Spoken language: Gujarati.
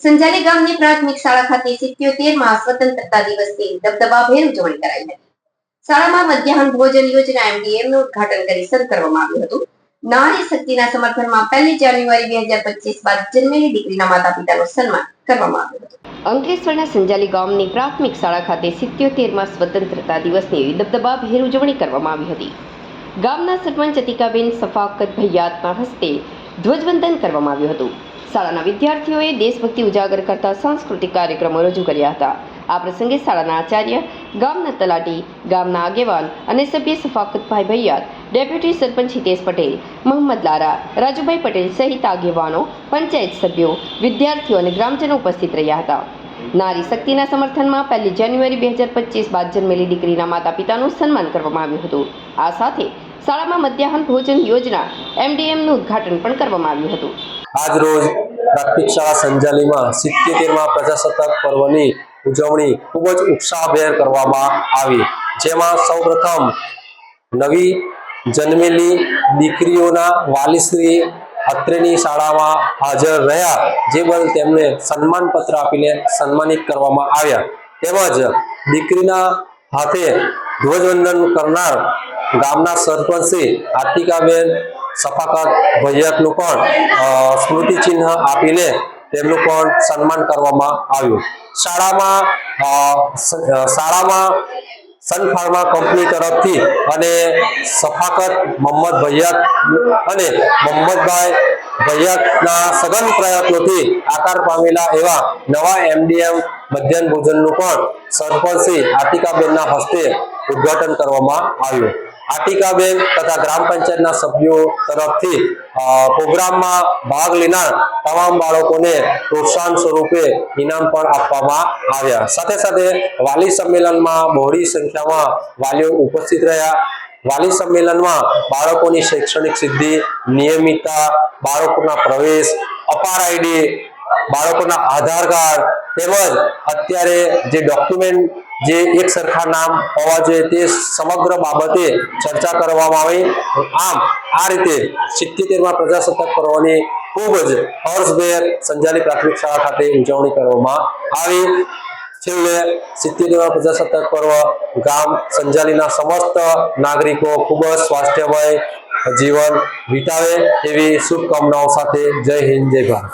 સંજાલી ગામની પ્રાથમિક શાળા ખાતે 77મા સ્વતંત્રતા દિવસની દબદબાભેર ઉજવણી કરાઈ હતી. શાળામાં મધ્યાહન ભોજન યોજના MDM નું ઉદ્ઘાટન કરી શરૂ કરવામાં આવ્યું હતું. નારી શક્તિના સમર્થનમાં 1 જાન્યુઆરી 2025 બાદ જન્મેલી દીકરીના માતા પિતાનું સન્માન કરવામાં આવ્યું હતું. અંકલેશ્વરના સંજાલી ગામની પ્રાથમિક શાળા ખાતે 77મા સ્વતંત્રતા દિવસની દબદબાભેર ઉજવણી કરવામાં આવી હતી. ગામના સરપંચ અતિકાબેન સફાકત ભૈયાતના હસ્તે ધ્વજવંદન કરવામાં આવ્યું હતું. શાળાના વિદ્યાર્થીઓએ દેશભક્તિ ઉજાગર કરતા સાંસ્કૃતિક કાર્યક્રમો રજૂ કર્યા હતા. આ પ્રસંગે શાળાના આચાર્ય, ગામના તલાટી, ગામના આગેવાન અને સભ્ય સફાકતભાઈ ભૈયાત, ડેપ્યુટી સરપંચ હિતેશ પટેલ, મોહમ્મદ લારા, રાજુભાઈ પટેલ સહિત આગેવાનો, પંચાયત સભ્યો, વિદ્યાર્થીઓ અને ગ્રામજનો ઉપસ્થિત રહ્યા હતા. નારી શક્તિના સમર્થનમાં 1 જાન્યુઆરી 2025 બાદ જન્મેલી દીકરીના માતા પિતાનું સન્માન કરવામાં આવ્યું હતું. આ સાથે શાળામાં મધ્યાહન ભોજન યોજના MDM નું ઉદ્ઘાટન પણ કરવામાં આવ્યું હતું. આજ રોજ પ્રાથમિક શાળા સંજાલીમાં 77મા પ્રજાસત્તાક પર્વની ઉજવણી ખૂબ જ ઉત્સાહભેર કરવામાં આવી, જેમાં સૌપ્રથમ નવી જન્મેલી દીકરીઓના વાલીશ્રી અત્રેની શાળામાં હાજર રહ્યા, જે બદલ તેમને સન્માનપત્ર આપીને સન્માનિત કરવામાં આવ્યા. તેમજ દીકરીના હાથે ધ્વજવંદન કરનાર ગામના સરપંચ શ્રી આતિકાબેન સફાકત ભૈયાતનું પણ સ્મૃતિ ચિહ્ન આપીને તેમનું પણ સન્માન કરવામાં આવ્યું. શાળામાં સન ફાર્મા કંપની તરફથી અને સફાકત મોહમ્મદ ભૈયાત અને મોહમ્મદભાઈ ભૈયાતના સઘન પ્રયત્નોથી આકાર પામેલા એવા નવા MDM મધ્યાહન ભોજનનું પણ સરપંચ શ્રી આતિકાબેનના હસ્તે ઉદ્ઘાટન કરવામાં આવ્યું. આતિકાબેન તથા ગ્રામ પંચાયતના સભ્યો તરફથી પ્રોગ્રામમાં ભાગ લેનાર તમામ બાળકોને પ્રોત્સાહન સ્વરૂપે ઇનામ પણ આપવામાં આવ્યા. સાથે સાથે વાલી સંમેલનમાં બહોળી સંખ્યામાં વાલીઓ ઉપસ્થિત રહ્યા. વાલી સંમેલનમાં બાળકોની શૈક્ષણિક સિદ્ધિ, નિયમિતતા, બાળકોના પ્રવેશ, અપાર ID, બાળકોના આધાર કાર્ડ તેમજ અત્યારે જે ડોક્યુમેન્ટ જે એક સરખા નામ હોવા જોઈએ તે સમગ્ર બાબતે ચર્ચા કરવામાં આવી. આમ આ રીતે 77મા પ્રજાસત્તાક પર્વની ખૂબ જ હર્ષભેર સંજાલી પ્રાથમિક શાળા ખાતે ઉજવણી કરવામાં આવી. છેલ્લે 77મા પ્રજાસત્તાક પર્વ ગામ સંજાલીના સમસ્ત નાગરિકો ખૂબ જ સ્વાસ્થ્યમય જીવન વિતાવે એવી શુભકામનાઓ સાથે જય હિન્દ, જય ભારત.